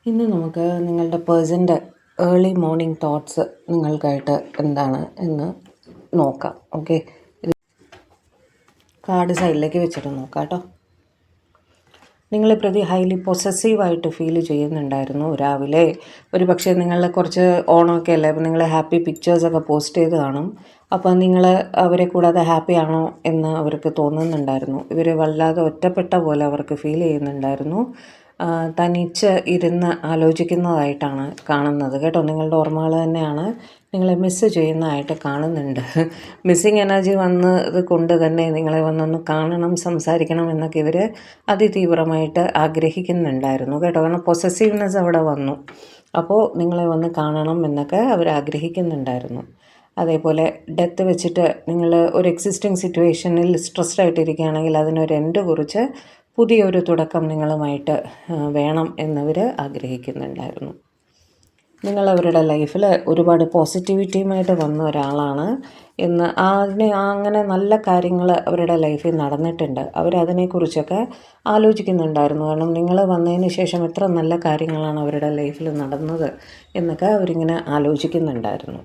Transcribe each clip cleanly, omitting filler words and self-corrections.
ഇന്ന് നമുക്ക് നിങ്ങളുടെ പേഴ്സൻ്റെ ഏർലി മോർണിംഗ് തോട്ട്സ് നിങ്ങൾക്കായിട്ട് എന്താണ് എന്ന് നോക്കാം. ഓക്കെ, കാർഡ് സൈഡിലേക്ക് വെച്ചിട്ട് നോക്കാം കേട്ടോ. നിങ്ങളെ പ്രതി ഹൈലി പൊസസീവായിട്ട് ഫീൽ ചെയ്യുന്നുണ്ടായിരുന്നു രാവിലെ. ഒരു പക്ഷേ നിങ്ങളെ കുറച്ച് ഓണമൊക്കെ അല്ലേ, അപ്പോൾ നിങ്ങൾ ഹാപ്പി പിക്ചേഴ്സൊക്കെ പോസ്റ്റ് ചെയ്ത് കാണും. അപ്പോൾ നിങ്ങൾ അവരെ കൂടാതെ ഹാപ്പി ആണോ എന്ന് അവർക്ക് തോന്നുന്നുണ്ടായിരുന്നു. ഇവർ വല്ലാതെ ഒറ്റപ്പെട്ട പോലെ അവർക്ക് ഫീൽ ചെയ്യുന്നുണ്ടായിരുന്നു. തനിച്ച് ഇരുന്ന് ആലോചിക്കുന്നതായിട്ടാണ് കാണുന്നത് കേട്ടോ. നിങ്ങളുടെ ഓർമ്മകൾ തന്നെയാണ് നിങ്ങളെ മിസ്സ് ചെയ്യുന്നതായിട്ട് കാണുന്നുണ്ട്. മിസ്സിങ് എനർജി വന്നത് കൊണ്ട് തന്നെ നിങ്ങളെ വന്നൊന്ന് കാണണം, സംസാരിക്കണം എന്നൊക്കെ ഇവർ അതിതീവ്രമായിട്ട് ആഗ്രഹിക്കുന്നുണ്ടായിരുന്നു കേട്ടോ. കാരണം പൊസസീവ്നെസ് അവിടെ വന്നു. അപ്പോൾ നിങ്ങളെ വന്ന് കാണണം എന്നൊക്കെ അവർ ആഗ്രഹിക്കുന്നുണ്ടായിരുന്നു. അതേപോലെ ഡെത്ത് വെച്ചിട്ട് നിങ്ങൾ ഒരു എക്സിസ്റ്റിംഗ് സിറ്റുവേഷനിൽ സ്ട്രെസ്ഡ് ആയിട്ടിരിക്കുകയാണെങ്കിൽ അതിനൊരു എൻഡ് കുറിച്ച് പുതിയൊരു തുടക്കം നിങ്ങളുമായിട്ട് വേണം എന്നവർ ആഗ്രഹിക്കുന്നുണ്ടായിരുന്നു. നിങ്ങളവരുടെ ലൈഫിൽ ഒരുപാട് പോസിറ്റിവിറ്റിയുമായിട്ട് വന്ന ഒരാളാണ് എന്ന് അങ്ങനെ നല്ല കാര്യങ്ങൾ അവരുടെ ലൈഫിൽ നടന്നിട്ടുണ്ട്. അവരതിനെക്കുറിച്ചൊക്കെ ആലോചിക്കുന്നുണ്ടായിരുന്നു. കാരണം നിങ്ങൾ വന്നതിന് ശേഷം എത്ര നല്ല കാര്യങ്ങളാണ് അവരുടെ ലൈഫിൽ നടന്നത് എന്നൊക്കെ അവരിങ്ങനെ ആലോചിക്കുന്നുണ്ടായിരുന്നു.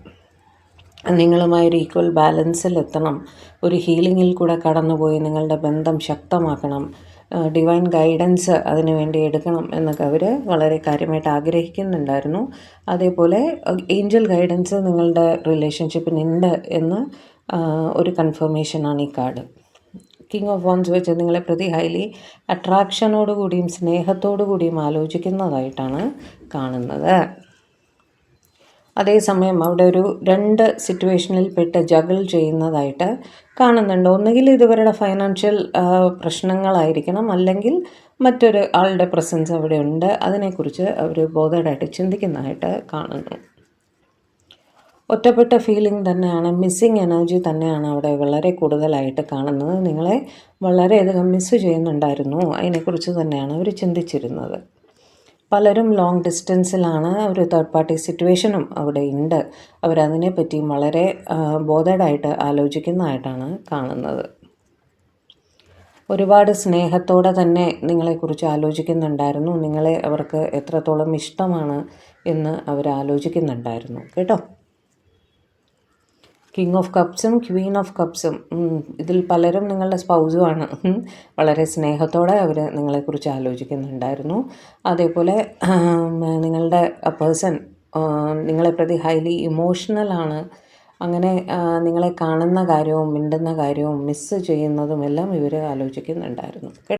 നിങ്ങളുമായൊരു ഈക്വൽ ബാലൻസിലെത്തണം, ഒരു ഹീലിങ്ങിൽ കൂടെ കടന്നുപോയി നിങ്ങളുടെ ബന്ധം ശക്തമാക്കണം, ഡിവൈൻ ഗൈഡൻസ് അതിനു വേണ്ടി എടുക്കണം എന്നൊക്കെ അവർ വളരെ കാര്യമായിട്ട് ആഗ്രഹിക്കുന്നുണ്ടായിരുന്നു. അതേപോലെ ഏഞ്ചൽ ഗൈഡൻസ് നിങ്ങളുടെ റിലേഷൻഷിപ്പിനുണ്ട് എന്ന് ഒരു കൺഫർമേഷനാണ് ഈ കാർഡ്. കിങ് ഓഫ് വാൻസ് വെച്ച് നിങ്ങളെ പ്രതി ഹൈലി അട്രാക്ഷനോടുകൂടിയും സ്നേഹത്തോടു കൂടിയും ആലോചിക്കുന്നതായിട്ടാണ് കാണുന്നത്. അതേസമയം അവിടെ ഒരു 2 സിറ്റുവേഷനിൽ പെട്ട് ജഗിൾ ചെയ്യുന്നതായിട്ട് കാണുന്നുണ്ട്. ഒന്നുകിൽ ഇതുവരുടെ ഫൈനാൻഷ്യൽ പ്രശ്നങ്ങളായിരിക്കണം, അല്ലെങ്കിൽ മറ്റൊരു ആളുടെ പ്രസൻസ് അവിടെ ഉണ്ട്. അതിനെക്കുറിച്ച് അവർ ബോധേഡായിട്ട് ചിന്തിക്കുന്നതായിട്ട് കാണുന്നു. ഒറ്റപ്പെട്ട ഫീലിംഗ് തന്നെയാണ്, മിസ്സിങ് എനർജി തന്നെയാണ് അവിടെ വളരെ കൂടുതലായിട്ട് കാണുന്നത്. നിങ്ങളെ വളരെയധികം മിസ്സ് ചെയ്യുന്നുണ്ടായിരുന്നു. അതിനെക്കുറിച്ച് തന്നെയാണ് അവർ ചിന്തിച്ചിരുന്നത്. പലരും ലോങ് ഡിസ്റ്റൻസിലാണ്. ഒരു തേർഡ് പാർട്ടി സിറ്റുവേഷനും അവിടെ ഉണ്ട്. അവരതിനെപ്പറ്റിയും വളരെ ബോധേഡായിട്ട് ആലോചിക്കുന്നതായിട്ടാണ് കാണുന്നത്. ഒരുപാട് സ്നേഹത്തോടെ തന്നെ നിങ്ങളെക്കുറിച്ച് ആലോചിക്കുന്നുണ്ടായിരുന്നു. നിങ്ങളെ അവർക്ക് എത്രത്തോളം ഇഷ്ടമാണ് എന്ന് അവർ ആലോചിക്കുന്നുണ്ടായിരുന്നു കേട്ടോ. കിങ് ഓഫ് കപ്സും ക്വീൻ ഓഫ് കപ്സും, ഇതിൽ പലരും നിങ്ങളുടെ സ്പൗസുമാണ്. വളരെ സ്നേഹത്തോടെ അവർ നിങ്ങളെക്കുറിച്ച് ആലോചിക്കുന്നുണ്ടായിരുന്നു. അതേപോലെ നിങ്ങളുടെ പേഴ്സൺ നിങ്ങളെ പ്രതി ഹൈലി ഇമോഷണലാണ്. അങ്ങനെ നിങ്ങളെ കാണുന്ന കാര്യവും മിണ്ടുന്ന കാര്യവും മിസ്സ് ചെയ്യുന്നതുമെല്ലാം ഇവർ ആലോചിക്കുന്നുണ്ടായിരുന്നു.